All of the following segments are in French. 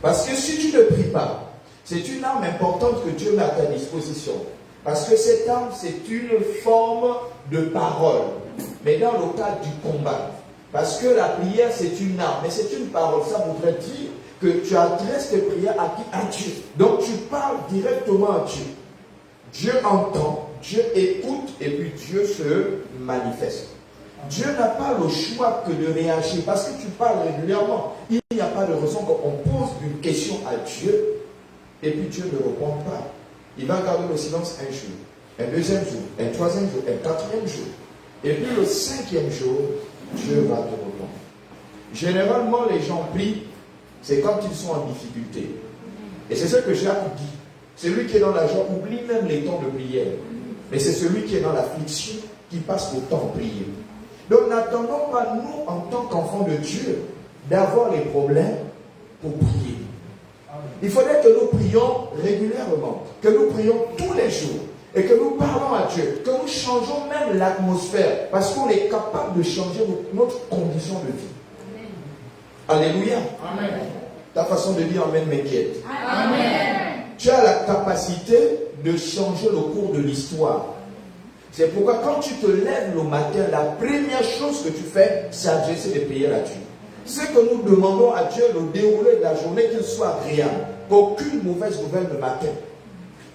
Parce que si tu ne pries pas, c'est une arme importante que Dieu met à ta disposition. Parce que cette arme, c'est une forme de parole. Mais dans le cadre du combat. Parce que la prière, c'est une arme. Mais c'est une parole. Ça voudrait dire que tu adresses tes prières à qui? À Dieu. Donc tu parles directement à Dieu. Dieu entend, Dieu écoute et puis Dieu se manifeste. Dieu n'a pas le choix que de réagir parce que tu parles régulièrement. Il n'y a pas de raison qu'on pose une question à Dieu et puis Dieu ne répond pas. Il va garder le silence un jour, un deuxième jour, un troisième jour, un quatrième jour. Et puis le cinquième jour, Dieu va te répondre. Généralement, les gens prient, c'est quand ils sont en difficulté. Et c'est ce que Jacques dit. Celui qui est dans la joie oublie même les temps de prière. Mais c'est celui qui est dans l'affliction qui passe le temps à prier. Donc n'attendons pas, nous, en tant qu'enfants de Dieu, d'avoir les problèmes pour prier. Il faudrait que nous prions régulièrement, que nous prions tous les jours, et que nous parlons à Dieu, que nous changeons même l'atmosphère, parce qu'on est capable de changer notre condition de vie. Amen. Alléluia. Amen. Ta façon de dire Amen m'inquiète. Amen. Tu as la capacité de changer le cours de l'histoire. C'est pourquoi quand tu te lèves le matin, la première chose que tu fais, c'est adresser des prières à Dieu. Ce que nous demandons à Dieu, le déroulé de la journée, qu'il soit agréable. Qu'aucune mauvaise nouvelle ne m'atteigne.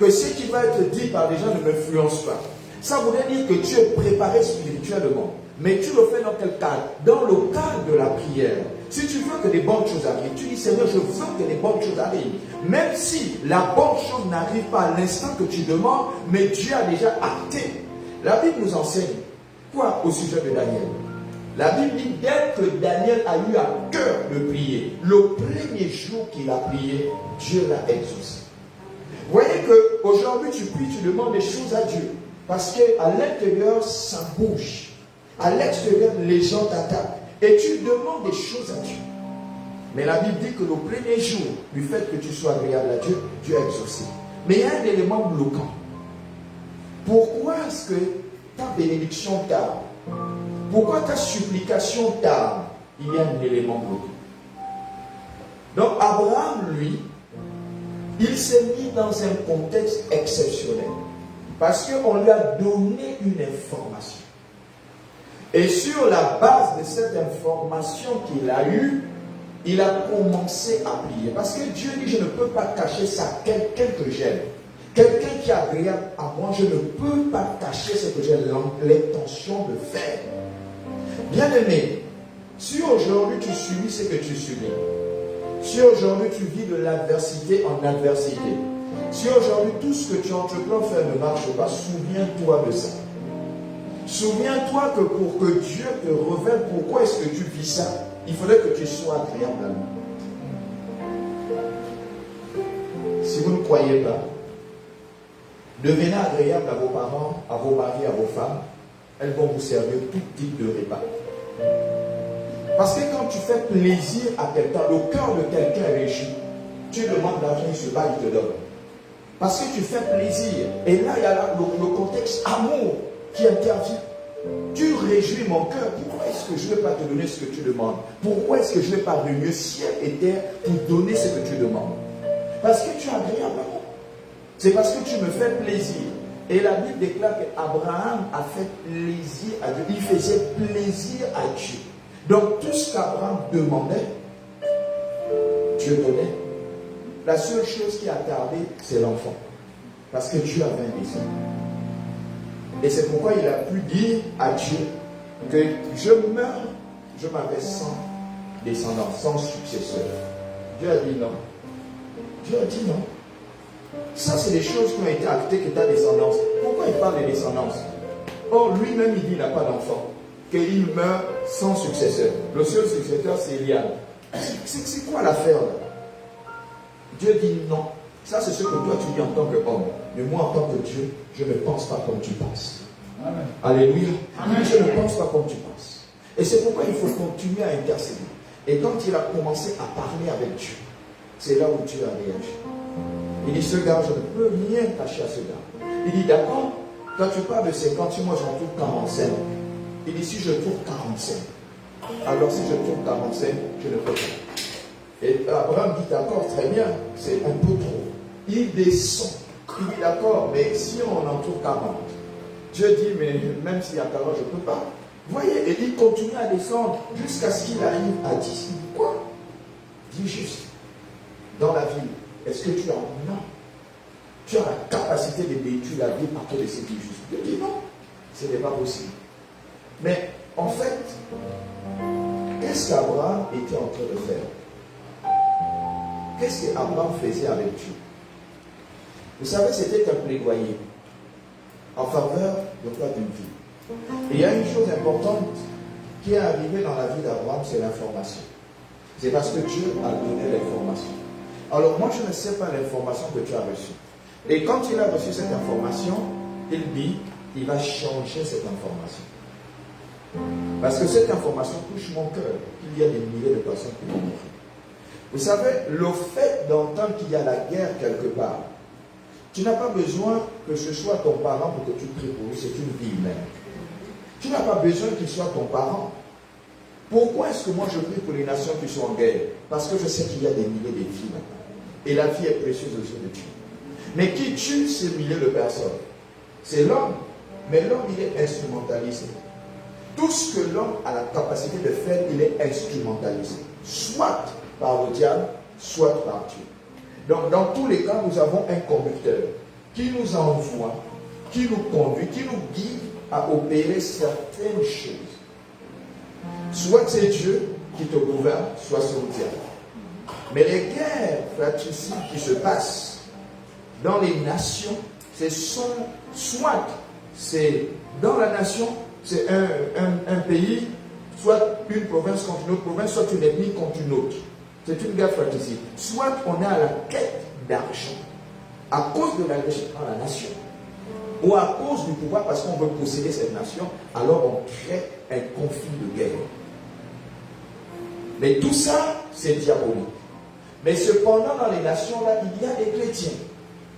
Que ce qui va être dit par les gens ne m'influence pas. Ça voudrait dire que tu es préparé spirituellement. Mais tu le fais dans quel cadre? Dans le cadre de la prière. Si tu veux que des bonnes choses arrivent, tu dis Seigneur, je veux que des bonnes choses arrivent. Même si la bonne chose n'arrive pas à l'instant que tu demandes, mais Dieu a déjà acté. La Bible nous enseigne quoi au sujet de Daniel? La Bible dit dès que Daniel a eu à cœur de prier, le premier jour qu'il a prié, Dieu l'a exaucé. Vous voyez qu'aujourd'hui tu pries, tu demandes des choses à Dieu. Parce qu'à l'intérieur, ça bouge. À l'extérieur, les gens t'attaquent. Et tu demandes des choses à Dieu. Mais la Bible dit que le premier jour du fait que tu sois agréable à Dieu, Dieu a exaucé. Mais il y a un élément bloquant. Pourquoi est-ce que ta bénédiction tarde? Pourquoi ta supplication tarde? Il y a un élément bloquant. Donc Abraham, lui, il s'est mis dans un contexte exceptionnel. Parce qu'on lui a donné une information. Et sur la base de cette information qu'il a eue, il a commencé à prier. Parce que Dieu dit, je ne peux pas cacher ça à quelqu'un que j'aime. Quelqu'un qui est agréable à moi, je ne peux pas cacher ce que j'ai l'intention de faire. Bien-aimé, si aujourd'hui tu subis ce que tu subis, si aujourd'hui tu vis de l'adversité en adversité, si aujourd'hui tout ce que tu entreprends faire ne marche pas, souviens-toi de ça. Souviens-toi que pour que Dieu te révèle pourquoi est-ce que tu vis ça, il faudrait que tu sois agréable à lui. Si vous ne croyez pas, devenez agréable à vos parents, à vos maris, à vos femmes. Elles vont vous servir tout type de repas. Parce que quand tu fais plaisir à quelqu'un, le cœur de quelqu'un est réjoui. Tu demandes l'argent, il se bat, il te donne. Parce que tu fais plaisir. Et là, il y a le contexte amour qui intervient. Tu réjouis mon cœur. Pourquoi est-ce que je ne vais pas te donner ce que tu demandes? Pourquoi est-ce que je ne vais pas réunir ciel et terre pour donner ce que tu demandes? Parce que tu es agréable à moi. C'est parce que tu me fais plaisir. Et la Bible déclare qu'Abraham a fait plaisir à Dieu. Il faisait plaisir à Dieu. Donc tout ce qu'Abraham demandait, Dieu donnait. La seule chose qui a tardé, c'est l'enfant. Parce que Dieu avait un désir. Et c'est pourquoi il a pu dire à Dieu que je meurs, je m'avais sans descendant, sans successeur. Dieu a dit non. Dieu a dit non. Ça, c'est des choses qui ont été actées que ta descendance. Pourquoi il parle de descendance? Or, lui-même, il dit qu'il n'a pas d'enfant. Qu'il meurt sans successeur. Le seul successeur, c'est Eliab. C'est quoi l'affaire là? Dieu dit non. Ça, c'est ce que toi, tu dis en tant qu'homme. Mais moi, en tant que Dieu, je ne pense pas comme tu penses. Amen. Alléluia. Amen. Je ne pense pas comme tu penses. Et c'est pourquoi il faut continuer à intercéder. Et quand il a commencé à parler avec Dieu, c'est là où Dieu a réagi. Il dit, ce gars, je ne peux rien cacher à ce gars. Il dit, d'accord, quand tu parles de 50, moi j'en trouve 45. Il dit, si je trouve 45, alors si je trouve 45, je ne peux pas. Et Abraham dit d'accord, très bien, c'est un peu trop. Il descend. Il dit d'accord, mais si on en trouve 40, Dieu dit, mais même s'il y a 40, je ne peux pas. Voyez, et il continue à descendre jusqu'à ce qu'il arrive à 10. Quoi? Dis juste. Dans la ville, est-ce que tu as? Non. Tu as la capacité de détruire la vie par tous les séduits justes. Je dis non, ce n'est pas possible. Mais en fait, qu'est-ce qu'Abraham était en train de faire? Qu'est-ce qu'Abraham faisait avec Dieu? Vous savez, c'était un plaidoyer en faveur de quoi? D'une vie. Et il y a une chose importante qui est arrivée dans la vie d'Abraham, c'est l'information. C'est parce que Dieu a donné l'information. Alors moi, je ne sais pas l'information que tu as reçue. Et quand il a reçu cette information, il dit, il va changer cette information. Parce que cette information touche mon cœur, qu'il y a des milliers de personnes qui vont mourir. Vous savez, le fait d'entendre qu'il y a la guerre quelque part, tu n'as pas besoin que ce soit ton parent pour que tu pries pour lui, c'est une vie humaine. Tu n'as pas besoin qu'il soit ton parent. Pourquoi est-ce que moi je prie pour les nations qui sont en guerre? Parce que je sais qu'il y a des milliers de vies là-bas. Et la vie est précieuse aux yeux de Dieu. Mais qui tue ces milliers de personnes? C'est l'homme. Mais l'homme, il est instrumentalisé. Tout ce que l'homme a la capacité de faire, il est instrumentalisé. Soit par le diable, soit par Dieu. Donc, dans tous les cas, nous avons un conducteur qui nous envoie, qui nous conduit, qui nous guide à opérer certaines choses. Soit c'est Dieu qui te gouverne, soit c'est le diable. Mais les guerres fratricides qui se passent dans les nations, ce sont soit c'est dans la nation, c'est un pays, soit une province contre une autre province, soit une ethnie contre une autre. C'est une guerre fratricide. Soit on est à la quête d'argent à cause de l'agression dans la nation, ou à cause du pouvoir parce qu'on veut posséder cette nation, alors on crée un conflit de guerre. Mais tout ça, c'est diabolique. Mais cependant, dans les nations-là, il y a des chrétiens.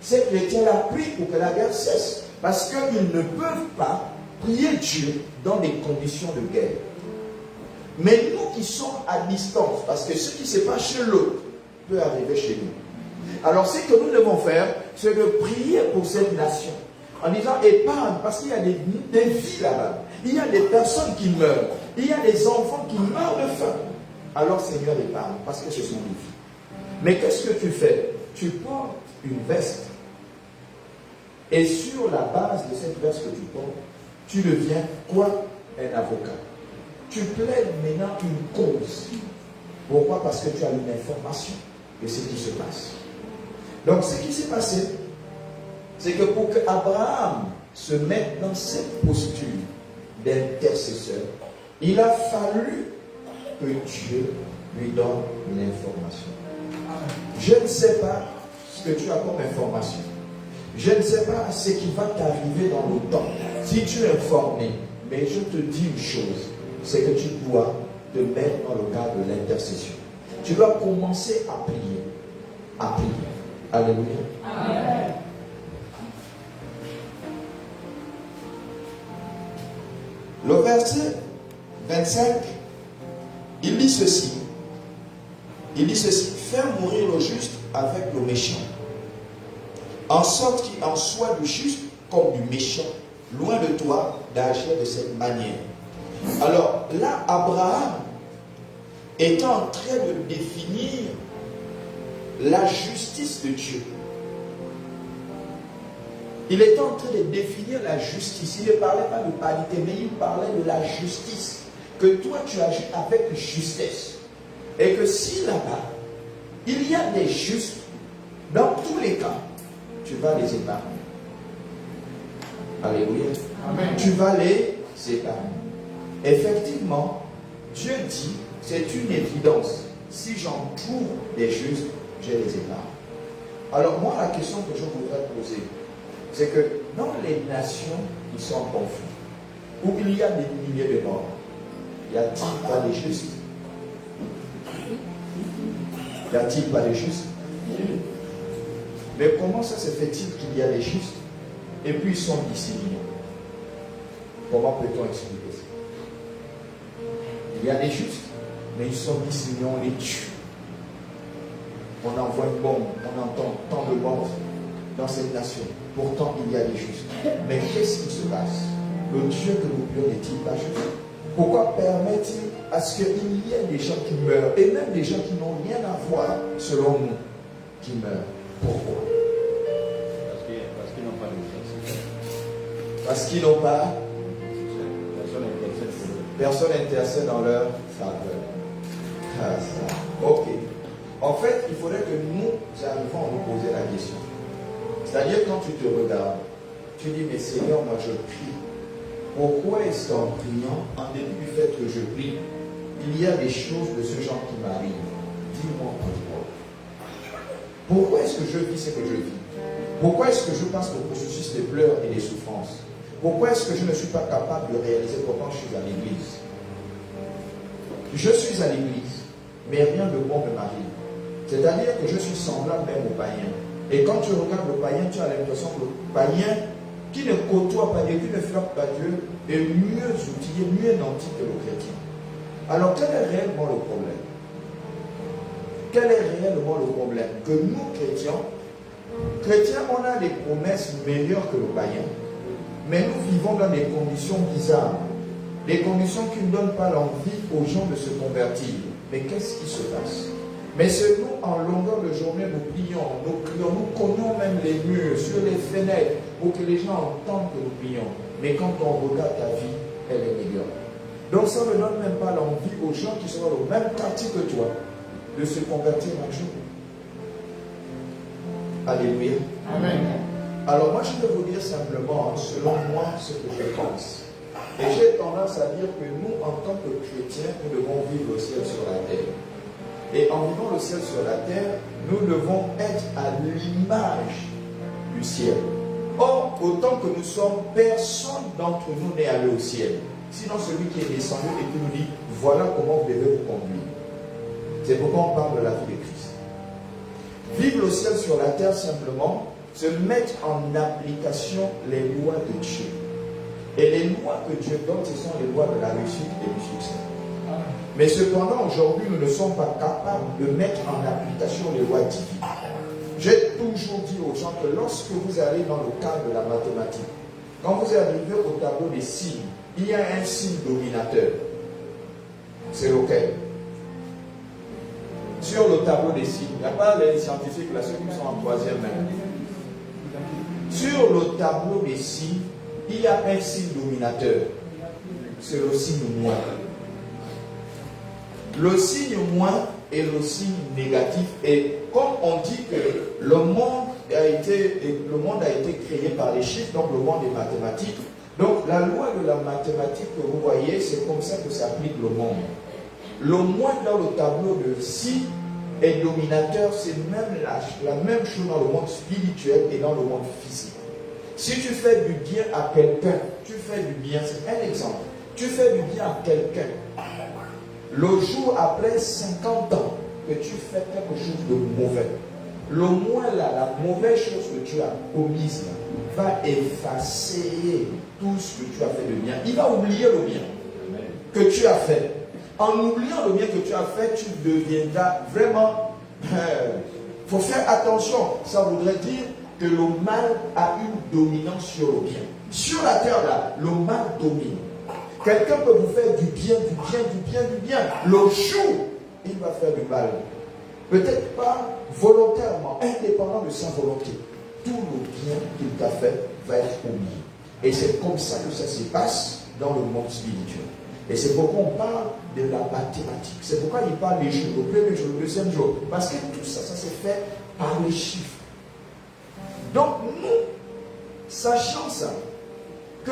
Ces chrétiens-là prient pour que la guerre cesse. Parce qu'ils ne peuvent pas prier Dieu dans des conditions de guerre. Mais nous qui sommes à distance, parce que ce qui se passe chez l'autre peut arriver chez nous. Alors ce que nous devons faire, c'est de prier pour cette nation. En disant épargne, parce qu'il y a des vies là-bas. Il y a des personnes qui meurent. Il y a des enfants qui meurent de faim. Alors Seigneur épargne, parce que ce sont des vies. Mais qu'est-ce que tu fais? Tu portes une veste. Et sur la base de cette veste que tu portes, tu deviens quoi? Un avocat. Tu plaides maintenant une cause. Pourquoi? Parce que tu as une information de ce qui se passe. Donc ce qui s'est passé, c'est que pour qu'Abraham se mette dans cette posture d'intercesseur, il a fallu que Dieu lui donne l'information. Je ne sais pas ce que tu as comme information. Je ne sais pas ce qui va t'arriver dans le temps. Si tu es informé, mais je te dis une chose, c'est que tu dois te mettre dans le cadre de l'intercession. Tu dois commencer à prier. À prier. Alléluia. Amen. Le verset 25, il dit ceci. Il dit ceci. Fais mourir le juste avec le méchant, en sorte qu'il en soit du juste comme du méchant. Loin de toi d'agir de cette manière. Alors là, Abraham est en train de définir la justice de Dieu. Il est en train de définir la justice. Il ne parlait pas de parité, mais il parlait de la justice. Que toi, tu agis avec justesse. Et que si là-bas, il y a des justes, dans tous les cas, tu vas les épargner. Alléluia. Amen. Tu vas les épargner. Effectivement, Dieu dit, c'est une évidence. Si j'entoure des justes, je les épargne. Alors moi, la question que je voudrais poser, c'est que dans les nations qui sont en conflit, où il y a des milliers de morts, y a-t-il pas des justes? Y a-t-il pas des justes? Mais comment ça se fait-il qu'il y a des justes et puis ils sont disséminés? Comment peut-on expliquer ça? Il y a des justes, mais ils sont disséminés, on les tue. on envoie une bombe, on entend tant de bombes dans cette nation. Pourtant, il y a des justes. Mais qu'est-ce qui se passe? Le Dieu que nous prions n'est-il pas juste? Pourquoi permet-il à ce qu'il y ait des gens qui meurent, et même des gens qui n'ont rien à voir, selon nous, qui meurent? Pourquoi? Parce qu'ils n'ont pas de Parce qu'ils n'ont pas personne intercède dans leur faveur. Ah, ça. Ok. En fait, il faudrait que nous arrivions à nous poser la question. C'est-à-dire, quand tu te regardes, tu dis, mais Seigneur, moi je prie. Pourquoi est-ce qu'en priant, en début du fait que je prie, il y a des choses de ce genre qui m'arrivent? Dis-moi pourquoi. Pourquoi est-ce que je vis ce que je vis? Pourquoi est-ce que je passe le processus des pleurs et des souffrances? Pourquoi est-ce que je ne suis pas capable de réaliser pourtant je suis à l'église? Je suis à l'église, mais rien de bon ne m'arrive. C'est-à-dire que je suis semblable même au païen. Et quand tu regardes le païen, tu as l'impression que le païen qui ne côtoie pas Dieu, qui ne frappe pas Dieu, est mieux outillé, mieux nanti que le chrétien. Alors quel est réellement le problème? Quel est réellement le problème? Que nous, chrétiens, on a des promesses meilleures que le païen, mais nous vivons dans des conditions bizarres, des conditions qui ne donnent pas l'envie aux gens de se convertir. Mais qu'est-ce qui se passe? Mais c'est nous, en longueur de journée, nous prions, nous crions, nous cognons même les murs, sur les fenêtres, pour que les gens entendent que nous prions. Mais quand on regarde ta vie, elle est médiocre. Donc ça ne donne même pas l'envie aux gens qui sont dans le même quartier que toi de se convertir un jour. Alléluia. Amen. Alors moi je vais vous dire simplement, selon moi, ce que je pense. Et j'ai tendance à dire que nous, en tant que chrétiens, nous devons vivre le ciel sur la terre. Et en vivant le ciel sur la terre, nous devons être à l'image du ciel. Or, autant que nous sommes, personne d'entre nous n'est allé au ciel. Sinon celui qui est descendu et qui nous dit, voilà comment vous devez vous conduire. C'est pourquoi on parle de la vie de Christ. Vivre le ciel sur la terre simplement, se mettre en application les lois de Dieu. Et les lois que Dieu donne, ce sont les lois de la réussite et du succès. Mais cependant, aujourd'hui, nous ne sommes pas capables de mettre en application les lois divines. J'ai toujours dit aux gens que lorsque vous allez dans le cadre de la mathématique, quand vous arrivez au tableau des signes, il y a un signe dominateur. C'est lequel? Sur le tableau des signes, il n'y a pas les scientifiques là, ceux qui sont en troisième même. Sur le tableau des signes, il y a un signe dominateur. C'est le signe moins. Le signe moins est le signe négatif. Et comme on dit que le monde a été créé par les chiffres, donc le monde est mathématique. Donc la loi de la mathématique que vous voyez, c'est comme ça que s'applique le monde. Le moins dans le tableau de si est dominateur, c'est même la même chose dans le monde spirituel et dans le monde physique. Si tu fais du bien à quelqu'un, tu fais du bien, c'est un exemple. Tu fais du bien à quelqu'un. Le jour après 50 ans que tu fais quelque chose de mauvais, le moins là, la mauvaise chose que tu as commise là, va effacer tout ce que tu as fait de bien. Il va oublier le bien que tu as fait. En oubliant le bien que tu as fait, tu deviendras vraiment... Il faut faire attention. Ça voudrait dire que le mal a une dominance sur le bien. Sur la terre là, le mal domine. Quelqu'un peut vous faire du bien, du bien, du bien, du bien. Le jour, il va faire du mal. Peut-être pas volontairement, indépendant de sa volonté. Tout le bien qu'il t'a fait va être oublié. Et c'est comme ça que ça se passe dans le monde spirituel. Et c'est pourquoi on parle de la mathématique. C'est pourquoi il parle des jours, le premier jour, le deuxième jour. Parce que tout ça, ça s'est fait par les chiffres. Donc nous, sachant ça, que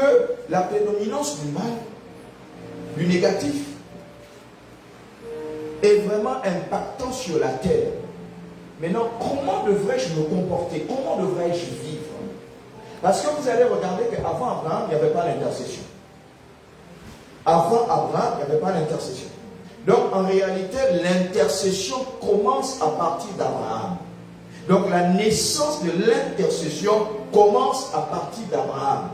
la prédominance du mal, du négatif, est vraiment impactant sur la terre. Maintenant, comment devrais-je me comporter? Comment devrais-je vivre? Parce que vous allez regarder qu'avant Abraham, il n'y avait pas l'intercession. Avant Abraham, il n'y avait pas l'intercession. Donc, en réalité, l'intercession commence à partir d'Abraham. Donc, la naissance de l'intercession commence à partir d'Abraham.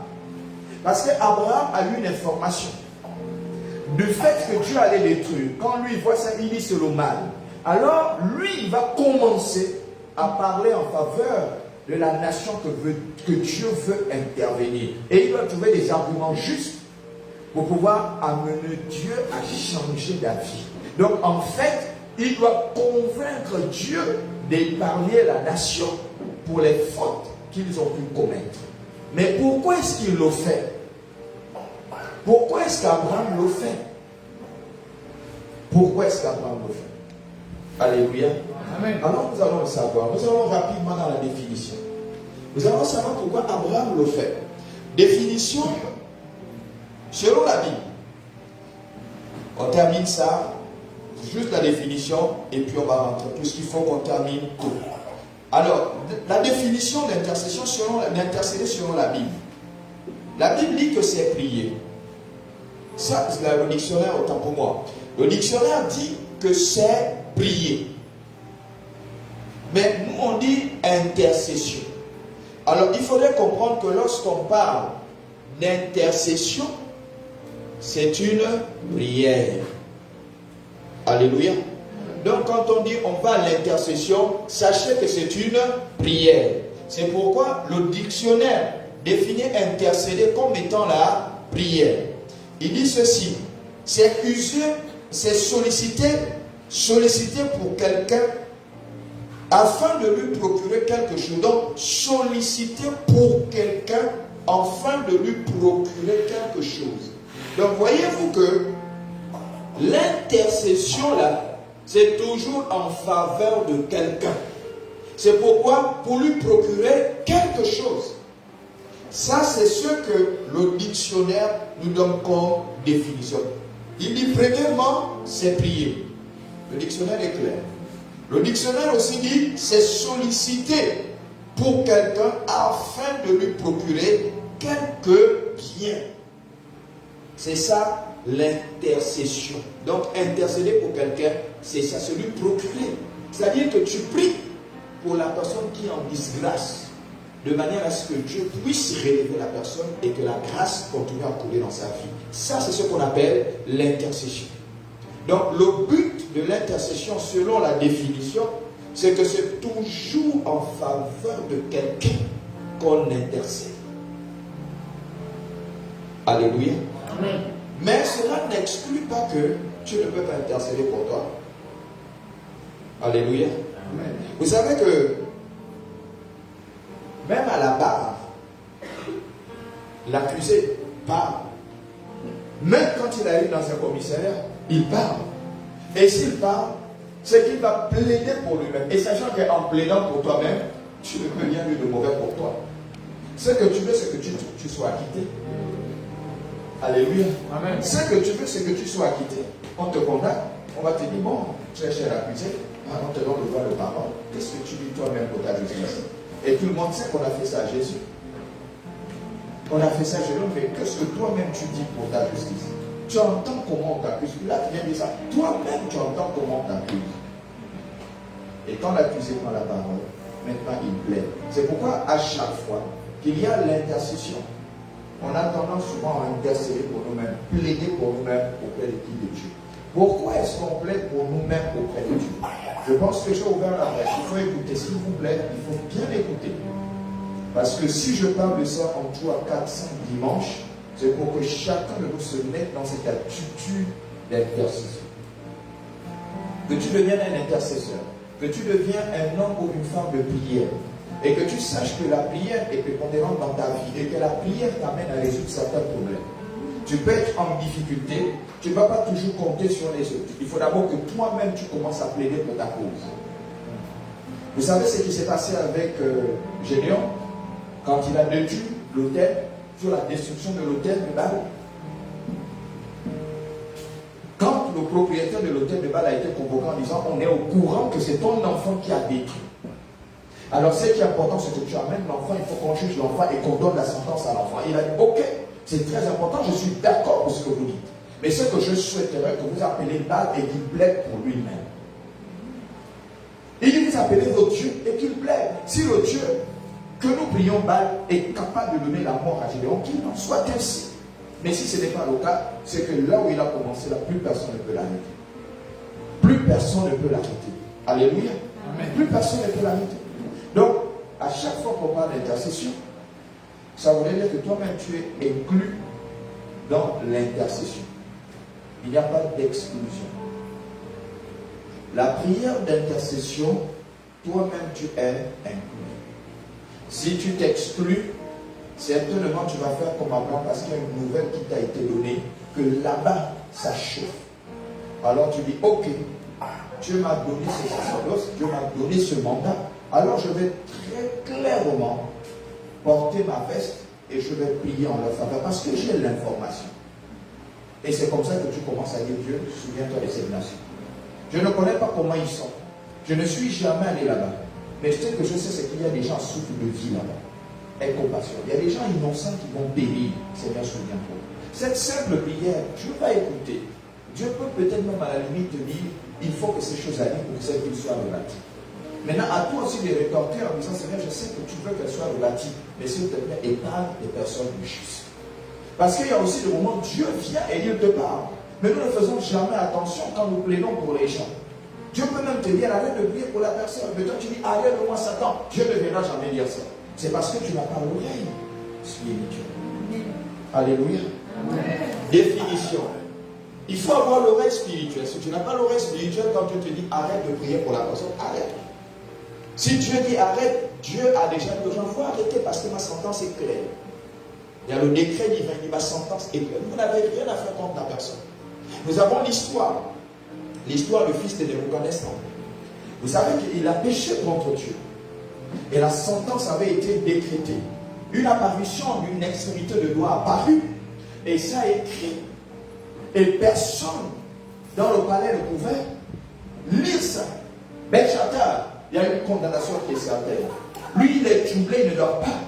Parce qu'Abraham a eu une information. Du fait que Dieu allait détruire, quand lui voit ça, il dit c'est le mal. Alors, lui, il va commencer à parler en faveur de la nation que Dieu veut intervenir. Et il doit trouver des arguments justes pour pouvoir amener Dieu à changer d'avis. Donc, en fait, il doit convaincre Dieu d'épargner la nation pour les fautes qu'ils ont pu commettre. Mais pourquoi est-ce qu'il le fait? Pourquoi est-ce qu'Abraham le fait? Pourquoi est-ce qu'Abraham le fait? Alléluia. Amen. Alors nous allons le savoir. Nous allons rapidement dans la définition. Nous allons savoir pourquoi Abraham le fait. Définition selon la Bible. On termine ça, juste la définition, et puis on va rentrer, puisqu'il faut qu'on termine tout. Alors, la définition d'intercession d'intercéder selon la Bible. La Bible dit que c'est prier. Ça, c'est le dictionnaire, autant pour moi. Le dictionnaire dit que c'est prier. Mais nous, on dit intercession. Alors, il faudrait comprendre que lorsqu'on parle d'intercession, c'est une prière. Alléluia. Donc, quand on dit on va à l'intercession, sachez que c'est une prière. C'est pourquoi le dictionnaire définit intercéder comme étant la prière. Il dit ceci, c'est user, c'est solliciter pour quelqu'un afin de lui procurer quelque chose. Donc, solliciter pour quelqu'un afin de lui procurer quelque chose. Donc, voyez-vous que l'intercession là, c'est toujours en faveur de quelqu'un. C'est pourquoi, pour lui procurer quelque chose. Ça, c'est ce que le dictionnaire nous donne comme définition. Il dit, premièrement, c'est prier. Le dictionnaire est clair. Le dictionnaire aussi dit, c'est solliciter pour quelqu'un afin de lui procurer quelque bien. C'est ça, l'intercession. Donc, intercéder pour quelqu'un, c'est ça, c'est lui procurer. C'est-à-dire que tu pries pour la personne qui est en disgrâce, de manière à ce que Dieu puisse relever la personne et que la grâce continue à couler dans sa vie. Ça, c'est ce qu'on appelle l'intercession. Donc, le but de l'intercession, selon la définition, c'est que c'est toujours en faveur de quelqu'un qu'on intercède. Alléluia. Amen. Mais cela n'exclut pas que tu ne peux pas intercéder pour toi. Alléluia. Amen. Vous savez que même à la barre, l'accusé parle. Même quand il arrive dans un commissariat, il parle. Et s'il parle, c'est qu'il va plaider pour lui-même. Et sachant qu'en plaidant pour toi-même, tu ne peux rien lui de mauvais pour toi. Ce que tu veux, c'est que tu sois acquitté. Alléluia. Amen. Ce que tu veux, c'est que tu sois acquitté. On te condamne, on va te dire, bon, tu es cher accusé, on te donne le droit de parole. Qu'est-ce que tu dis toi-même pour ta justice? Et tout le monde sait qu'on a fait ça à Jésus. On a fait ça à Jésus, mais qu'est-ce que toi-même tu dis pour ta justice? Tu entends comment on t'accuse. Là, tu viens de dire ça. Toi-même, tu entends comment on t'accuse. Et quand l'accusé prend la parole, maintenant il plaide. C'est pourquoi à chaque fois qu'il y a l'intercession, on a tendance souvent à intercéder pour nous-mêmes, plaider pour nous-mêmes auprès de qui de Dieu. Pourquoi est-ce qu'on plaide pour nous-mêmes auprès de Dieu? Je pense que j'ai ouvert la brèche. Il faut écouter. S'il vous plaît, il faut bien écouter. Parce que si je parle de ça en 3, 4, 5 dimanches, c'est pour que chacun de nous se mette dans cette attitude d'intercession. Que tu deviennes un intercesseur. Que tu deviennes un homme ou une femme de prière. Et que tu saches que la prière est prépondérante dans ta vie. Et que la prière t'amène à résoudre certains problèmes. Tu peux être en difficulté. Tu ne vas pas toujours compter sur les autres. Il faut d'abord que toi-même tu commences à plaider pour ta cause. Vous savez ce qui s'est passé avec Gédéon quand il a détruit l'autel, sur la destruction de l'autel de Baal. Quand le propriétaire de l'autel de Baal a été convoqué en disant on est au courant que c'est ton enfant qui a détruit. Alors ce qui est important, c'est que tu amènes l'enfant, il faut qu'on juge l'enfant et qu'on donne la sentence à l'enfant. Il a dit ok, c'est très important, je suis d'accord pour ce que vous dites. Mais ce que je souhaiterais que vous appelez Baal et qu'il plaide pour lui-même. Il dit vous appelez votre Dieu et qu'il plaide. Si le Dieu que nous prions Baal est capable de donner la mort à Gédéon, qu'il en soit ainsi. Mais si ce n'est pas le cas, c'est que là où il a commencé, là, plus personne ne peut l'arrêter. Plus personne ne peut l'arrêter. Alléluia. Amen. Plus personne ne peut l'arrêter. Donc, à chaque fois qu'on parle d'intercession, ça voudrait dire que toi-même tu es inclus dans l'intercession. Il n'y a pas d'exclusion. La prière d'intercession, toi-même tu es inclus. Si tu t'exclus, certainement tu vas faire comme Abraham parce qu'il y a une nouvelle qui t'a été donnée, que là-bas ça chauffe. Alors tu dis, ok, Dieu m'a donné ce sacerdoce, Dieu m'a donné ce mandat, alors je vais très clairement porter ma veste et je vais prier en leur faveur parce que j'ai l'information. Et c'est comme ça que tu commences à dire, Dieu, souviens-toi de cette nation. Je ne connais pas comment ils sont. Je ne suis jamais allé là-bas. Mais ce que je sais, c'est qu'il y a des gens souffrent de vie là-bas. Aie compassion. Il y a des gens innocents qui vont périr. Seigneur, souviens-toi. Cette simple prière, Dieu va écouter. Dieu peut peut-être même à la limite te dire, il faut que ces choses arrivent pour que cette ville soit rebâtie. Maintenant, à toi aussi de rétorquer en disant, Seigneur, je sais que tu veux qu'elle soit rebâtie, mais s'il te plaît, épargne les personnes justes. Parce qu'il y a aussi le moment où Dieu vient et il te parle. Mais nous ne faisons jamais attention quand nous plaidons pour les gens. Dieu peut même te dire, arrête de prier pour la personne. Mais toi tu dis, arrête-moi Satan. Dieu ne viendra jamais dire ça. C'est parce que tu n'as pas l'oreille spirituelle. Alléluia. Amen. Définition. Il faut avoir l'oreille spirituelle. Si tu n'as pas l'oreille spirituelle, quand Dieu te dit, arrête de prier pour la personne, arrête. Si Dieu dit arrête, Dieu a déjà dit aux gens, il faut arrêter parce que ma sentence est claire. Il y a le décret divin, il dit ma sentence est claire. Vous n'avez rien à faire contre la personne. Nous avons l'histoire du fils de Nebuchadnezzar. Vous savez qu'il a péché contre Dieu. Et la sentence avait été décrétée. Une apparition d'une extrémité de doigt apparut. Et ça a écrit. Et personne dans le palais ne pouvait lire ça. Belshazzar, il y a une condamnation qui est certaine. Lui, il est troublé, il ne dort pas.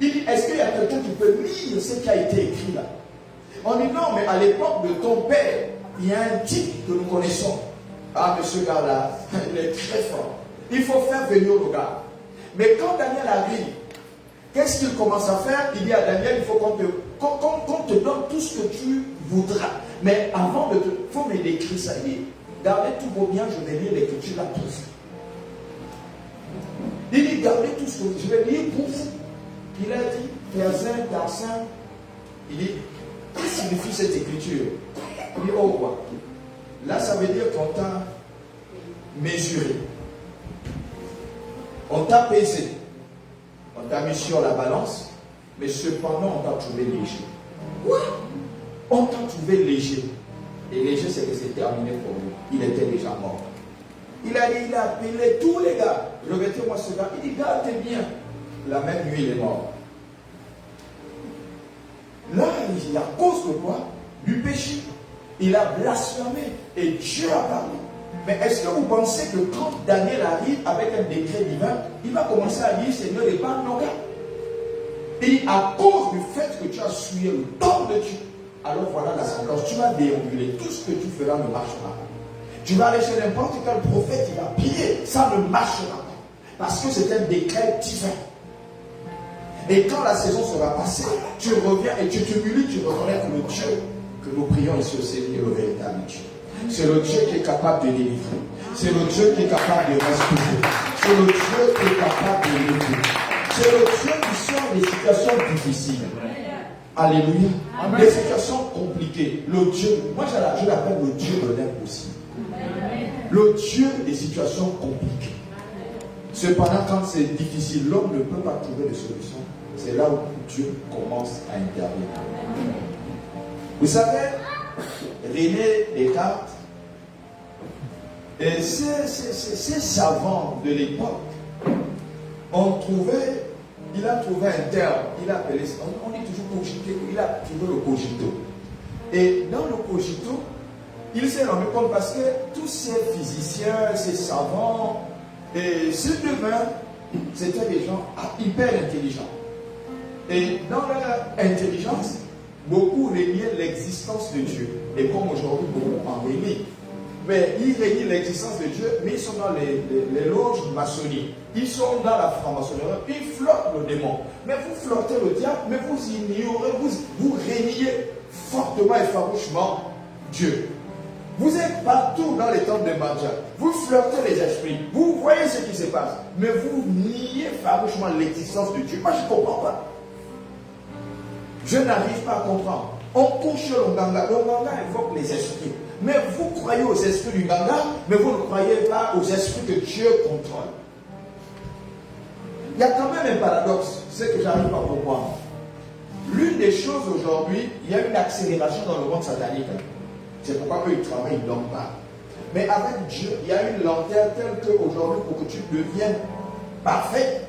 Il dit, est-ce qu'il y a quelqu'un qui peut lire ce qui a été écrit là? On dit non, mais à l'époque de ton père, il y a un type que nous connaissons. Ah, monsieur Garda, il est très fort. Il faut faire venir le gars. Mais quand Daniel arrive, qu'est-ce qu'il commence à faire? Il dit à Daniel, il faut qu'on te donne tout ce que tu voudras. Mais avant de te... Il faut me décrire ça. Il dit, gardez tous vos biens, je vais lire l'écriture là tous. Il dit, gardez tout ce que je vais lire pour vous. Il a dit, Persin, Tarsin, il dit, qu'est-ce que signifie cette écriture? Il dit, oh roi, là ça veut dire qu'on t'a mesuré, on t'a pesé, on t'a mis sur la balance, mais cependant on t'a trouvé léger. Quoi? On t'a trouvé léger. Et léger, c'est que c'est terminé pour lui. Il était déjà mort. Il a appelé tous les gars. Remettez-moi ce gars. Il dit, gardez bien. La même nuit, il est mort. Là, il a cause de quoi? Du péché. Il a blasphémé. Et Dieu a parlé. Mais est-ce que vous pensez que quand Daniel arrive avec un décret divin, il va commencer à dire, Seigneur, épargne nos gars? Et à cause du fait que tu as suivi le don de Dieu, alors voilà la sentence. Tu vas déambuler. Tout ce que tu feras ne marchera pas. Tu vas aller chez n'importe quel prophète, il va prier. Ça ne marchera pas. Parce que c'est un décret divin. Et quand la saison sera passée, tu reviens et tu t'humilies, tu reconnais que le Dieu que nous prions ici au Seigneur est le véritable Dieu. C'est le Dieu qui est capable de délivrer. C'est le Dieu qui est capable de respirer. C'est le Dieu qui est capable de lever. C'est le Dieu qui sort des situations difficiles. Alléluia. Amen. Des situations compliquées. Le Dieu, moi je l'appelle le Dieu de l'impossible. Le Dieu des situations compliquées. Cependant, quand c'est difficile, l'homme ne peut pas trouver de solution. C'est là où Dieu commence à intervenir. Vous savez, René Descartes, et ces savants de l'époque il a trouvé un terme, il a appelé, on dit toujours cogito, il a trouvé le cogito. Et dans le cogito, il s'est rendu compte parce que tous ces physiciens, ces savants, et ces deux-mains, c'était des gens hyper intelligents. Et dans leur intelligence, beaucoup reniaient l'existence de Dieu. Et comme aujourd'hui, beaucoup en renient. Mais ils renient l'existence de Dieu, mais ils sont dans les loges maçonniques. Ils sont dans la franc-maçonnerie, ils flottent le démon. Mais vous flottez le diable, mais vous ignorez, vous reniez fortement et farouchement Dieu. Vous êtes partout dans les temples de Mandja. Vous flirtez les esprits. Vous voyez ce qui se passe. Mais vous niez farouchement l'existence de Dieu. Moi, je ne comprends pas. Je n'arrive pas à comprendre. On couche le Nganga. Le Nganga invoque les esprits. Mais vous croyez aux esprits du Nganga, mais vous ne croyez pas aux esprits que Dieu contrôle. Il y a quand même un paradoxe. C'est que j'arrive pas à comprendre. L'une des choses aujourd'hui, il y a une accélération dans le monde satanique. C'est pourquoi eux, ils travaillent, ils ne dorment pas. Mais avec Dieu, il y a une lenteur telle qu'aujourd'hui, pour que tu deviennes parfait,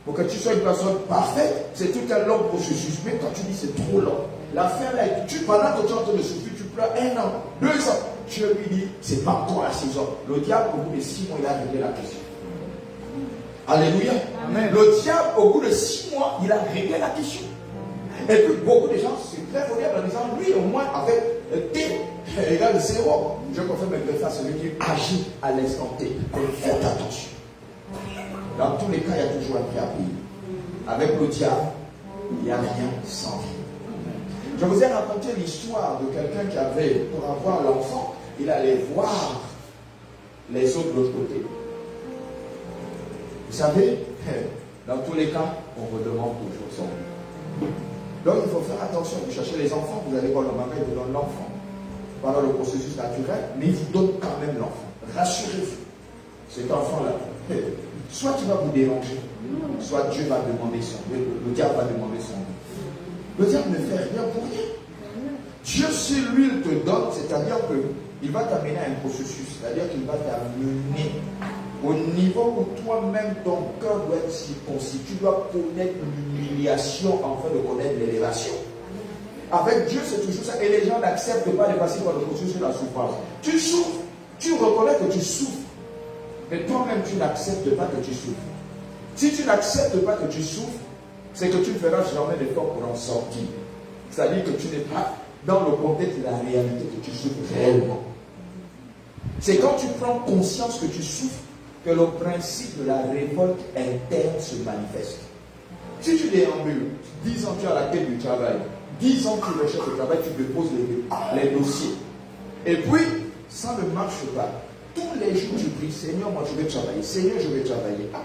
pour que tu sois une personne parfaite, c'est tout un long processus. Mais quand tu dis c'est trop long, l'affaire là, pendant que tu es en train de souffrir, tu pleures 1 an, 2 ans. Dieu lui dit, c'est pas encore à 6 ans. Le diable, au bout de 6 mois, il a réglé la question. Alléluia. Amen. Le diable, au bout de 6 mois, il a réglé la question. Et puis beaucoup de gens se très honnêtes en disant, lui au moins avec T égale 0. Je préfère me greffer à celui qui agit à l'instant T. Mais faites attention. Dans tous les cas, il y a toujours un prix à payer. Avec le diable, il n'y a rien sans vie. Je vous ai raconté l'histoire de quelqu'un qui avait, pour avoir l'enfant, il allait voir les autres de l'autre côté. Vous savez, dans tous les cas, on vous demande toujours son vie. Donc il faut faire attention, vous cherchez les enfants, vous allez voir le mari, il vous donne l'enfant. Pendant le processus naturel, mais il vous donne quand même l'enfant. Rassurez-vous, cet enfant-là, soit tu vas vous déranger, soit Dieu va demander son vie, le diable va demander son vie. Le diable ne fait rien pour rien. Dieu, si lui, il te donne, c'est-à-dire qu'il va t'amener à un processus, c'est-à-dire qu'il va t'amener au niveau où toi-même, ton cœur doit être circoncis. Tu dois connaître l'humiliation afin de connaître l'élévation. Avec Dieu, c'est toujours ça. Et les gens n'acceptent pas de passer par le processus de la souffrance. Tu souffres. Tu reconnais que tu souffres. Mais toi-même, tu n'acceptes pas que tu souffres. Si tu n'acceptes pas que tu souffres, c'est que tu ne feras jamais d'effort pour en sortir. C'est-à-dire que tu n'es pas dans le contexte de la réalité que tu souffres réellement. C'est quand tu prends conscience que tu souffres que le principe de la révolte interne se manifeste. Si tu déambules, 10 ans tu es à la quête du travail, 10 ans tu recherches le travail, tu déposes les dossiers. Et puis, ça ne marche pas. Tous les jours tu pries, Seigneur, moi je vais travailler, Seigneur, je vais travailler. Ah.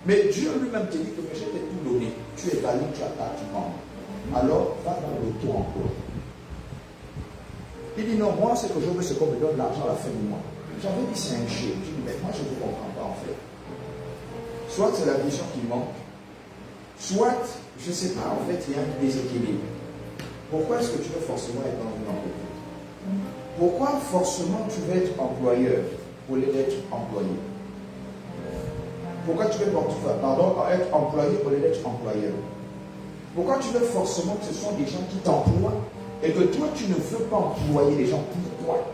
Mais Dieu lui-même te dit que je t'ai tout donné. Tu es valide, tu as pas, tu prends. Alors, va dans l'auto-emploi. Il dit non, moi ce que je veux, c'est qu'on me donne l'argent à la fin du mois. J'avais dit c'est un jeu. Je dis mais moi je ne comprends pas en fait. Soit c'est la vision qui manque, soit, je ne sais pas, en fait il y a un déséquilibre. Pourquoi est-ce que tu veux forcément être dans une entreprise? Pourquoi forcément tu veux être employeur au lieu d'être employé? Pourquoi tu veux être employé au lieu d'être employeur? Pourquoi tu veux forcément que ce sont des gens qui t'emploient et que toi tu ne veux pas employer les gens? Pourquoi?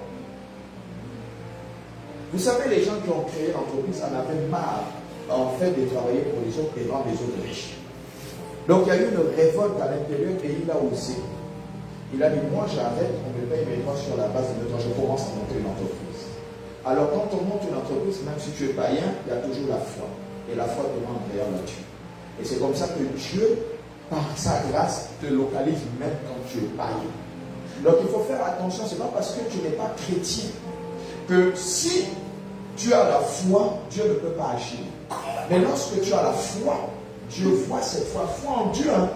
Vous savez, les gens qui ont créé l'entreprise en avaient marre en fait de travailler pour les autres et rendre les autres riches. Donc il y a eu une révolte à l'intérieur et il a osé. Il a dit, moi j'arrête, on me paye mes droits sur la base de mes droits, je commence à monter une entreprise. Alors quand on monte une entreprise, même si tu es païen, il y a toujours la foi. Et la foi te rend meilleur là-dessus. Et c'est comme ça que Dieu, par sa grâce, te localise même quand tu es païen. Donc il faut faire attention, ce n'est pas parce que tu n'es pas chrétien que si tu as la foi, Dieu ne peut pas agir. Mais lorsque tu as la foi, Dieu voit cette foi en Dieu. Hein?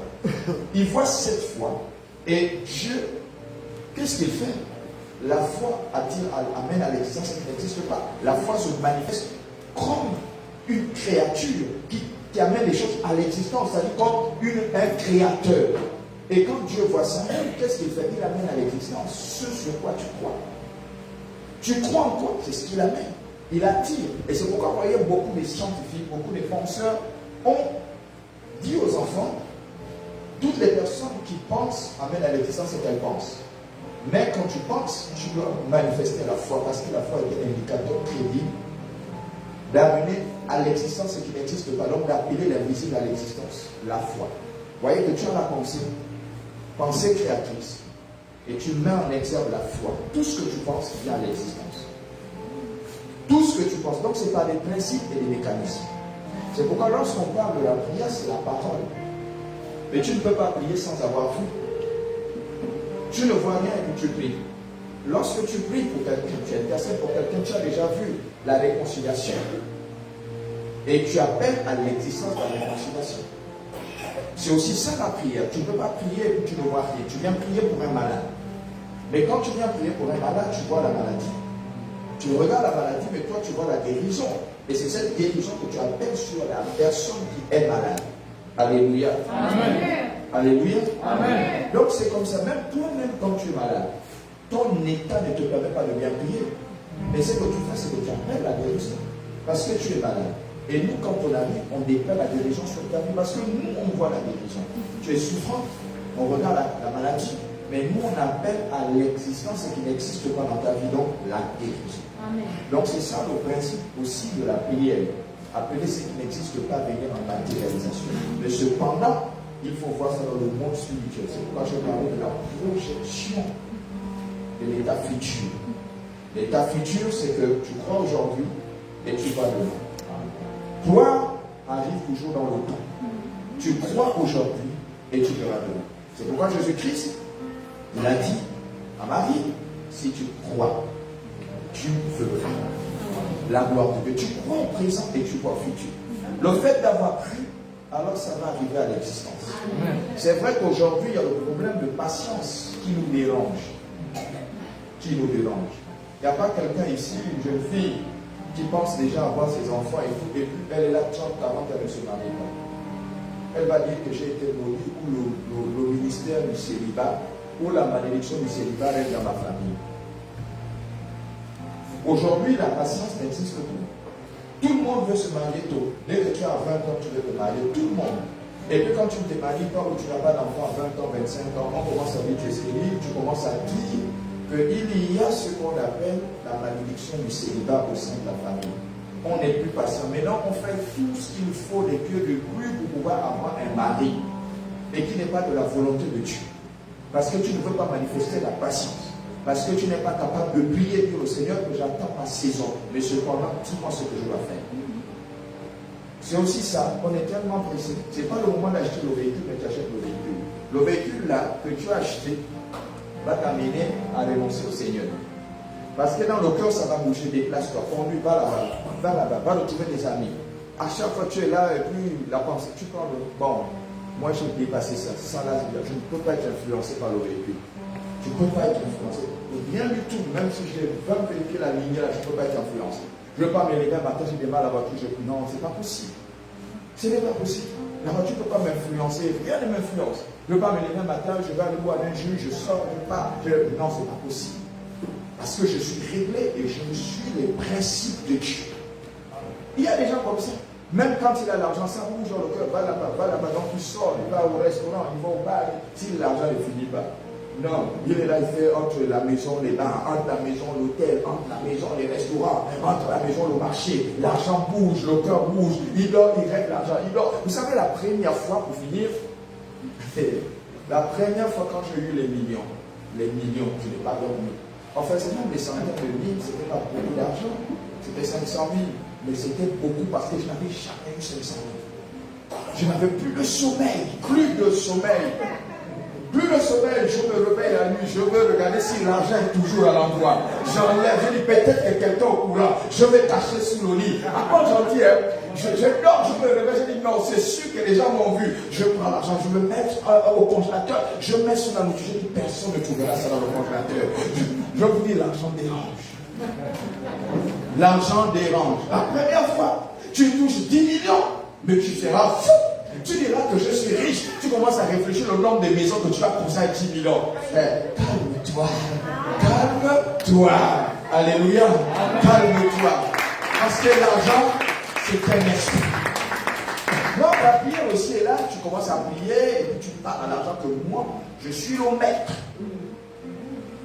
Il voit cette foi. Et Dieu, qu'est-ce qu'il fait? La foi amène à l'existence qui n'existe pas. La foi se manifeste comme une créature qui amène les choses à l'existence, c'est-à-dire comme un créateur. Et quand Dieu voit ça, qu'est-ce qu'il fait? Il amène à l'existence ce sur quoi tu crois. Tu crois en quoi? C'est ce qu'il amène. Il attire. Et c'est pourquoi vous voyez beaucoup de scientifiques, beaucoup de penseurs ont dit aux enfants, toutes les personnes qui pensent amènent à l'existence ce qu'elles pensent. Mais quand tu penses, tu dois manifester la foi, parce que la foi est un indicateur crédible d'amener à l'existence ce qui n'existe pas, donc d'appeler l'invisible à l'existence, la foi. Vous voyez que tu as la pensée créatrice, et tu mets en exergue la foi. Tout ce que tu penses vient à l'existence. Tout ce que tu penses. Donc c'est par des principes et des mécanismes. C'est pourquoi lorsqu'on parle de la prière, c'est la parole. Mais tu ne peux pas prier sans avoir vu. Tu ne vois rien et puis tu pries. Lorsque tu pries pour quelqu'un, tu intercèdes pour quelqu'un, tu as déjà vu la réconciliation. Et tu appelles à l'existence de la réconciliation. C'est aussi ça la prière. Tu ne peux pas prier et tu ne vois rien. Tu viens prier pour un malade. Mais quand tu viens prier pour un malade, tu vois la maladie. Tu regardes la maladie, mais toi tu vois la guérison. Et c'est cette guérison que tu appelles sur la personne qui est malade. Alléluia. Amen. Alléluia. Amen. Donc c'est comme ça, même toi-même quand tu es malade, ton état ne te permet pas de bien prier. Mais ce que tu fais, c'est que tu appelles la guérison. Parce que tu es malade. Et nous, quand on arrive, on dépeint la guérison sur ta vie. Parce que nous, on voit la guérison. Tu es souffrant, on regarde la maladie. Mais nous, on appelle à l'existence ce qui n'existe pas dans ta vie, donc la guérison. Amen. Donc c'est ça le principe aussi de la prière. Appeler ce qui n'existe pas venir en matérialisation. Mais cependant, il faut voir ça dans le monde spirituel. C'est pourquoi je parlais de la projection de l'état futur. L'état futur, c'est que tu crois aujourd'hui et tu vas demain. Toi, arrive toujours dans le temps. Tu crois aujourd'hui et tu verras demain. C'est pourquoi Jésus-Christ, il a dit à Marie, si tu crois, tu verras la gloire de Dieu. Tu crois au présent et tu crois au futur. Le fait d'avoir cru, alors ça va arriver à l'existence. C'est vrai qu'aujourd'hui, il y a le problème de patience qui nous dérange. Qui nous dérange. Il n'y a pas quelqu'un ici, une jeune fille, qui pense déjà avoir ses enfants et tout, et puis elle est là 30 40 elle ne se marie pas. Elle va dire que j'ai été maudit, ou le ministère du célibat, ou la malédiction du célibat reste dans ma famille. Aujourd'hui, la patience n'existe plus. Tout le monde veut se marier tôt. Dès que tu as 20 ans, tu veux te marier. Tout le monde. Et puis quand tu ne te maries pas ou tu n'as pas d'enfant à 20 ans, 25 ans, on commence à dire que tu es stérile, tu commences à dire qu'il y a ce qu'on appelle la malédiction du célibat au sein de la famille. On n'est plus patient. Maintenant, on fait tout ce qu'il faut des pieds de grue pour pouvoir avoir un mari. Et qui n'est pas de la volonté de Dieu. Parce que tu ne peux pas manifester la patience. Parce que tu n'es pas capable de prier pour le Seigneur que j'attends ma saison. Mais cependant, dis-moi ce que je dois faire. C'est aussi ça, on est tellement pressé. Ce n'est pas le moment d'acheter le véhicule, mais tu achètes le véhicule. Le véhicule là que tu as acheté va t'amener à renoncer au Seigneur. Parce que dans le cœur, ça va bouger, déplace-toi, conduis, va là-bas, va retrouver des amis. À chaque fois tu es là et puis la pensée, tu parles, bon, moi j'ai dépassé ça, là, je ne peux pas être influencé par le véhicule. Tu ne peux pas être influencé. Rien du tout, même si j'ai 20 véhicules alignés là, je ne peux pas être influencé. Je ne veux pas me lever matin, j'ai des mal à la voiture, je dis non, c'est pas possible. Ce n'est pas possible. La voiture ne peut pas m'influencer, rien ne m'influence. Je ne veux pas me lever matin, je vais aller boire un jus, je sors, je pars. Non, ce n'est pas possible. Parce que je suis réglé et je suis les principes de Dieu. Il y a des gens comme ça. Même quand il a l'argent, ça bouge dans le cœur, va là-bas, donc il sort, il va au restaurant, il va au bar, si l'argent ne finit pas. Non, il est là, il fait entre la maison, les bars, entre la maison, l'hôtel, entre la maison, les restaurants, entre la maison, le marché. L'argent bouge, le cœur bouge, il dort, il règle l'argent, il dort. Vous savez, la première fois, pour finir, la première fois quand j'ai eu les millions, je n'ai pas dormi. En fait, c'est même des centaines de mille, ce n'était pas beaucoup d'argent, c'était 500 000. Mais c'était beaucoup parce que je n'avais jamais eu 500 000. Je n'avais plus de sommeil, Plus de sommeil, je me réveille la nuit, je veux regarder si l'argent est toujours à l'endroit. J'enlève, je dis peut-être que quelqu'un au courant, je vais cacher sous le lit. Après j'en dis, je dors, je me réveille, je dis non, c'est sûr que les gens m'ont vu. Je prends l'argent, je me mets au congélateur, je mets sur la nourriture, je dis personne ne trouvera ça dans le congélateur. Je vous dis, l'argent dérange. L'argent dérange. La première fois, tu touches 10 millions, mais tu seras fou. Tu diras que je suis riche. Tu commences à réfléchir au nombre de maisons que tu vas pousser à 10 millions. Calme-toi. Calme-toi. Alléluia. Calme-toi. Parce que l'argent, c'est un esprit. Donc la prière aussi est là. Tu commences à prier et puis tu parles à l'argent que moi, je suis le maître.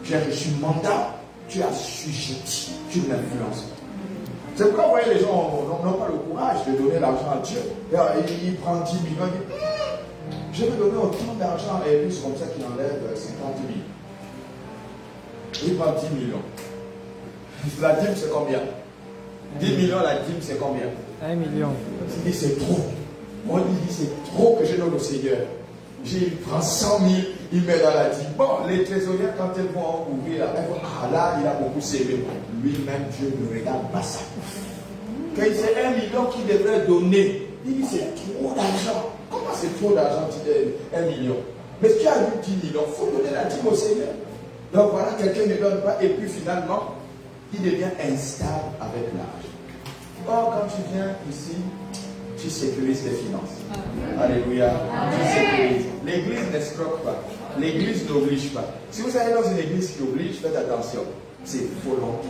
Tu as reçu mandat. Tu as sujetti. Tu l'influences. C'est pourquoi vous voyez, les gens n'ont pas le courage de donner l'argent à Dieu. Il prend 10 millions, il dit, je vais donner autant d'argent, et puis c'est comme ça qu'il enlève 50 000. Il prend 10 millions. La dîme, c'est combien? 10 millions, la dîme, c'est combien? 1 million. Il dit, c'est trop. Moi, il dit, c'est trop que je donne au Seigneur. Il prend 100 000, il met dans la dîme. Bon, les trésoriers, quand elles vont ouvrir, elles vont, ah là, il a beaucoup servi. Lui-même, Dieu ne regarde pas ça. Quand il sait 1 million qu'il devrait donner, il dit c'est trop d'argent. Comment c'est trop d'argent, tu dis 1 million? Mais si tu as eu 10 millions, il faut donner la dîme au Seigneur. Donc voilà, quelqu'un ne donne pas et puis finalement, il devient instable avec l'âge. Or, quand tu viens ici, tu sécurises tes finances. Alléluia. Tu sécurises. L'église n'escroque pas. L'église n'oblige pas. Si vous allez dans une église qui oblige, faites attention. C'est volonté.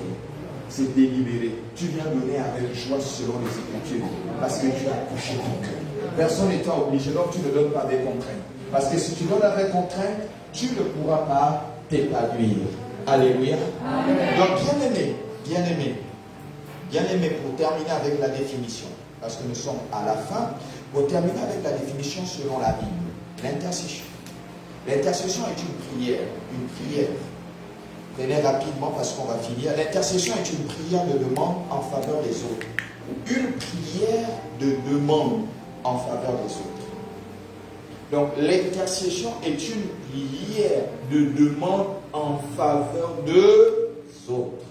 C'est délibéré. Tu viens donner avec joie selon les Écritures. Parce que tu as touché ton cœur. Personne n'étant obligé, donc tu ne donnes pas avec contrainte. Parce que si tu donnes avec contrainte, tu ne pourras pas t'épanouir. Alléluia. Donc, bien aimé, pour terminer avec la définition, parce que nous sommes à la fin, pour terminer avec la définition selon la Bible, l'intercession. L'intercession est une prière. Prenez rapidement parce qu'on va finir. L'intercession est une prière de demande en faveur des autres. Une prière de demande en faveur des autres. Donc l'intercession est une prière de demande en faveur des autres.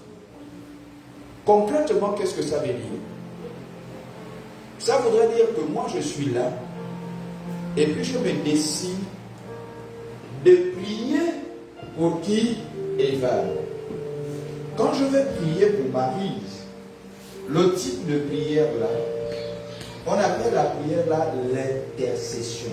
Concrètement, qu'est-ce que ça veut dire? Ça voudrait dire que moi je suis là et puis je me décide de prier pour qui? Eva. Quand je vais prier pour Maryse, le type de prière là, on appelle la prière là l'intercession.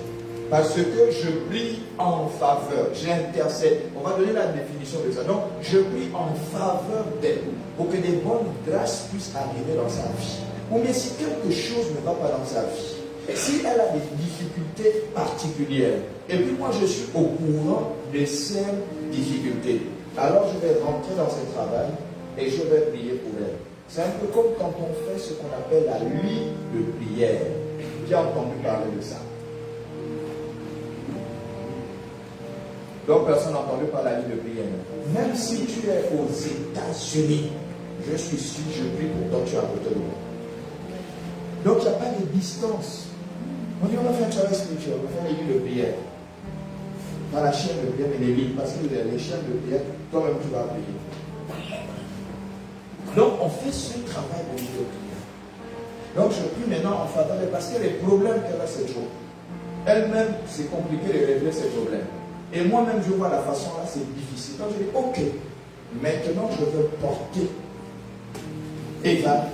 Parce que je prie en faveur, j'intercède. On va donner la définition de ça. Donc, je prie en faveur d'elle pour que des bonnes grâces puissent arriver dans sa vie. Ou bien si quelque chose ne va pas dans sa vie, si elle a des difficultés particulières, et puis moi je suis au courant de ces difficultés, alors je vais rentrer dans ce travail et je vais prier pour elle. C'est un peu comme quand on fait ce qu'on appelle la nuit de prière. Qui a entendu parler de ça? Donc personne n'a entendu parler de la nuit de prière. Même si tu es aux États-Unis, je suis sûr, je prie pour toi, tu es à côté de moi. Donc il n'y a pas de distance. On dit on va faire un travail spirituel, on va faire les nuits de prière. Dans la chaîne de prière, mais les lignes, parce que les chaînes de prière, toi-même tu vas prier. Donc on fait ce travail de nuit de prière. Donc je prie maintenant en faveur d'elle parce que les problèmes qu'elle a cette jour, elle-même, c'est compliqué de régler ses problèmes. Et moi-même, je vois la façon là, c'est difficile. Donc je dis, ok, maintenant je veux porter Eva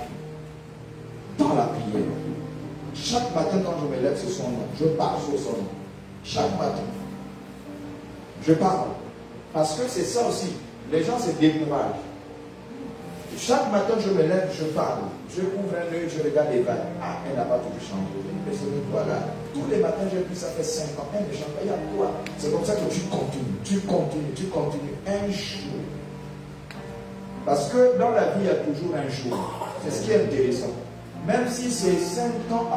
dans la prière. Chaque matin, quand je me lève sur son nom, je parle sur son nom. Chaque matin. Je parle. Parce que c'est ça aussi. Les gens se découragent. Chaque matin, je me lève, je parle. Je ouvre un œil, je regarde Eva. Ah, elle n'a pas tout changé. Voilà. Tous les matins, j'ai pris, ça fait 5 ans. Elle ne change pas. Il y a quoi? C'est comme ça que tu continues. Un jour. Parce que dans la vie, il y a toujours un jour. C'est ce qui est intéressant. Même si c'est 5 ans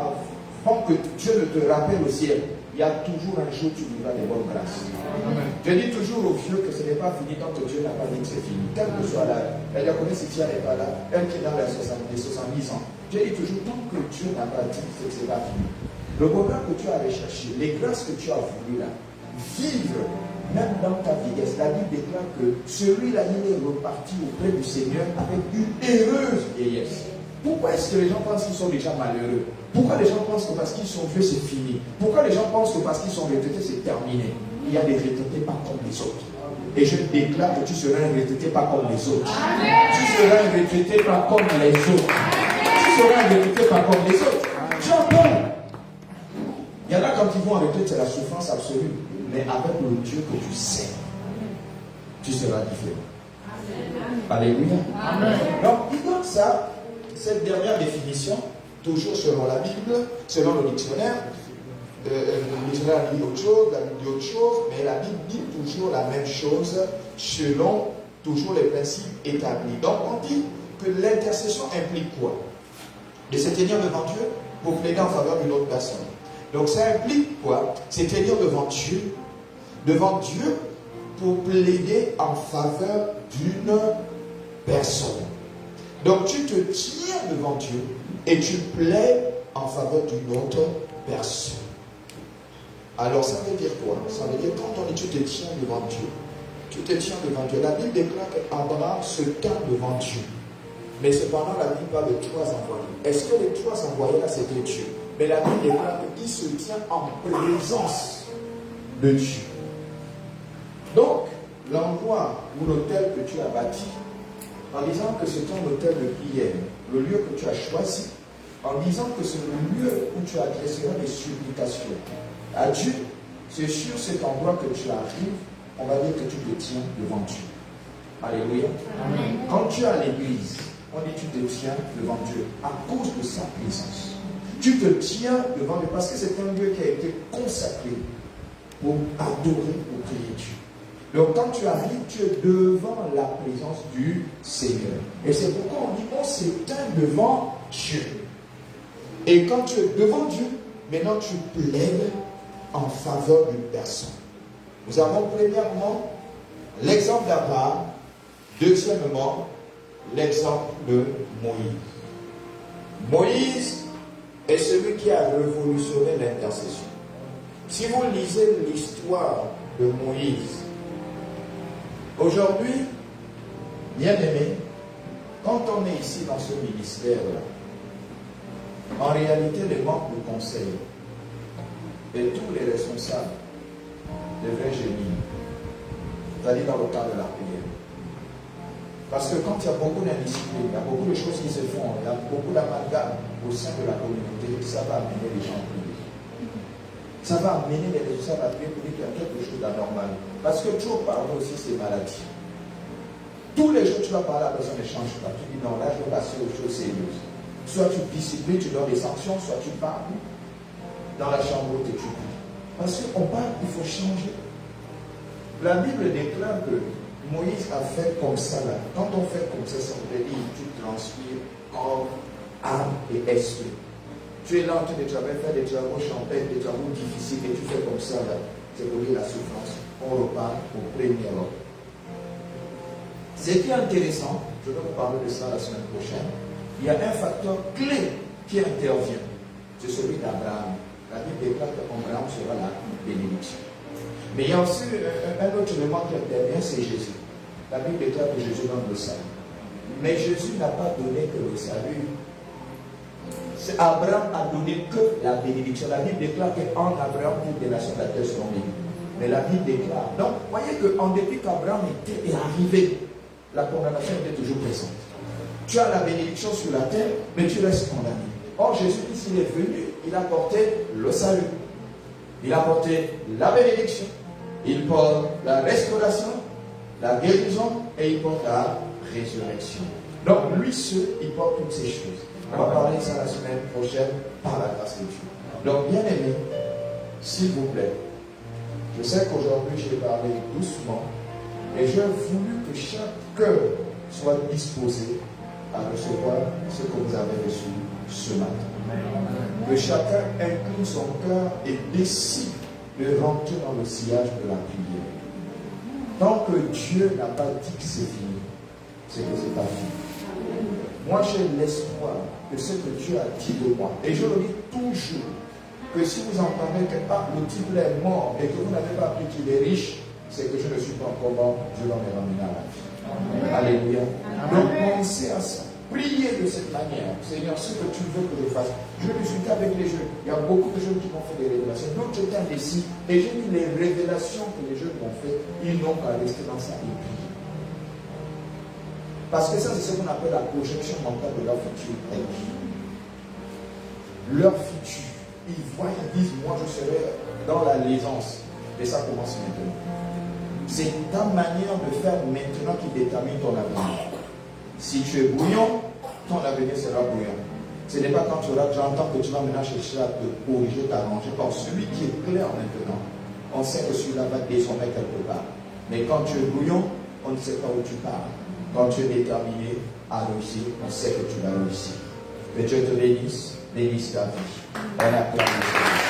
avant que Dieu ne te rappelle au ciel, il y a toujours un jour où tu vivras des bonnes grâces. Amen. Je dis toujours aux vieux que ce n'est pas fini tant que Dieu n'a pas dit que c'est fini. Quel que soit l'âge. Elle connaît si tu n'est pas là. Elle qui est dans les 70 ans. Je dis toujours tant que Dieu n'a pas dit que ce n'est pas fini. Le bonheur que tu as recherché, les grâces que tu as voulu là, vivre même dans ta vieillesse. La Bible déclare que celui-là, il est reparti auprès du Seigneur avec une heureuse vieillesse. Pourquoi est-ce que les gens pensent qu'ils sont déjà malheureux? Pourquoi les gens pensent que parce qu'ils sont vieux, c'est fini? Pourquoi les gens pensent que parce qu'ils sont retraités, c'est terminé? Il y a des retraités pas comme les autres. Et je déclare que tu seras un retraité pas comme les autres. Amen. Tu seras un retraité pas comme les autres. Amen. Tu seras un retraité pas comme les autres. Tu entends? Il y en a quand ils vont en retraite, c'est la souffrance absolue. Mais avec le Dieu que tu sais, tu seras différent. Amen. Alléluia. Amen. Donc, il donne ça. Cette dernière définition, toujours selon la Bible, selon le dictionnaire, le dictionnaire dit autre chose, la Bible dit autre chose, mais la Bible dit toujours la même chose selon toujours les principes établis. Donc on dit que l'intercession implique quoi? De se tenir devant Dieu pour plaider en faveur d'une autre personne. Donc ça implique quoi? Se tenir devant Dieu pour plaider en faveur d'une personne. Donc tu te tiens devant Dieu et tu plaides en faveur d'une autre personne. Alors ça veut dire quoi? Ça veut dire quand tu te tiens devant Dieu, tu te tiens devant Dieu. La Bible déclare qu'Abraham se tient devant Dieu. Mais cependant, la Bible parle de 3 envoyés. Est-ce que les 3 envoyés là, c'était Dieu? Mais la Bible déclare qu'il se tient en présence de Dieu. Donc, l'endroit ou l'hôtel que tu as bâti, en disant que c'est ton hôtel de prière, le lieu que tu as choisi, en disant que c'est le lieu où tu adresseras des supplications à Dieu, c'est sur cet endroit que tu arrives, on va dire que tu te tiens devant Dieu. Alléluia. Amen. Quand tu es à l'église, on dit tu te tiens devant Dieu à cause de sa présence. Tu te tiens devant Dieu parce que c'est un lieu qui a été consacré pour adorer, pour prier Dieu. Donc quand tu arrives, tu es devant la présence du Seigneur. Et c'est pourquoi on dit on s'éteint devant Dieu. Et quand tu es devant Dieu, maintenant tu plaides en faveur d'une personne. Nous avons premièrement l'exemple d'Abraham, deuxièmement l'exemple de Moïse. Moïse est celui qui a révolutionné l'intercession. Si vous lisez l'histoire de Moïse, aujourd'hui, bien aimé, quand on est ici dans ce ministère-là, en réalité, les membres du conseil et tous les responsables devraient gémir, c'est-à-dire dans le cadre de la prière. Parce que quand il y a beaucoup d'indiscipline, il y a beaucoup de choses qui se font, il y a beaucoup d'amalgame au sein de la communauté, ça va amener les gens à prier. Ça va amener les responsables à prier pour dire qu'il y a quelque chose d'anormal. Parce que trop parler aussi, c'est maladie. Tous les jours, tu vas parler à la personne, ne change pas. Tu dis non, là, je vais passer aux choses sérieuses. Soit tu disciplines, tu donnes des sanctions, soit tu parles dans la chambre où tu pries. Parce qu'on parle, il faut changer. La Bible déclare que Moïse a fait comme ça là. Quand on fait comme ça veut dire tu transpires corps, âme et esprit. Tu es là en train de travailler, faire des travaux champêtres, des travaux difficiles, et tu fais comme ça là. C'est pour dire la souffrance. On repart au premier ordre. Ce qui est intéressant, je vais vous parler de ça la semaine prochaine, il y a un facteur clé qui intervient. C'est celui d'Abraham. La Bible déclare qu'Abraham sera la bénédiction. Mais il y a aussi un autre élément qui intervient, c'est Jésus. La Bible déclare que Jésus donne le salut. Mais Jésus n'a pas donné que le salut. Abraham a donné que la bénédiction. La Bible déclare qu'en Abraham, toutes les nations de la terre seront bénies. Mais la Bible déclare. Donc, voyez qu'en dépit qu'Abraham est arrivé, la condamnation était toujours présente. Tu as la bénédiction sur la terre, mais tu restes condamné. Or, Jésus, s'il est venu, il a porté le salut. Il a porté la bénédiction. Il porte la restauration, la guérison et il porte la résurrection. Donc, lui seul, il porte toutes ces choses. On va parler de ça la semaine prochaine par la grâce de Dieu. Donc, bien aimé, s'il vous plaît, je sais qu'aujourd'hui j'ai parlé doucement et j'ai voulu que chaque cœur soit disposé à recevoir ce que vous avez reçu ce matin. Que chacun incline son cœur et décide de rentrer dans le sillage de la prière. Tant que Dieu n'a pas dit que c'est fini, c'est que c'est pas fini. Moi j'ai l'espoir de ce que Dieu a dit de moi. Et je le dis toujours, que si vous entendez que le type est mort et que vous n'avez pas appris qu'il est riche, c'est que je ne suis pas encore mort, Dieu va me ramener à la vie. Alléluia. Donc pensez à ça. Priez de cette manière. Seigneur, ce que tu veux que je fasse. Je discute avec les jeunes. Il y a beaucoup de jeunes qui m'ont fait des révélations. D'autres étaient indécis. Et j'ai mis les révélations que les jeunes m'ont fait. Ils n'ont qu'à rester dans ça et prier. Parce que ça, c'est ce qu'on appelle la projection mentale de leur futur. Leur futur. Ils voient, ils disent, moi je serai dans la l'aisance. Et ça commence maintenant. C'est ta manière de faire maintenant qui détermine ton avenir. Si tu es bouillon, ton avenir sera bouillon. Ce n'est pas quand tu auras 30 ans que tu vas maintenant chercher à te corriger, t'arranger. Or, celui qui est clair maintenant, on sait que celui-là va désormais quelque part. Mais quand tu es bouillon, on ne sait pas où tu pars. Quand tu es déterminé à réussir, on sait que tu vas réussir. Que Dieu te bénisse ta vie. On applaudit.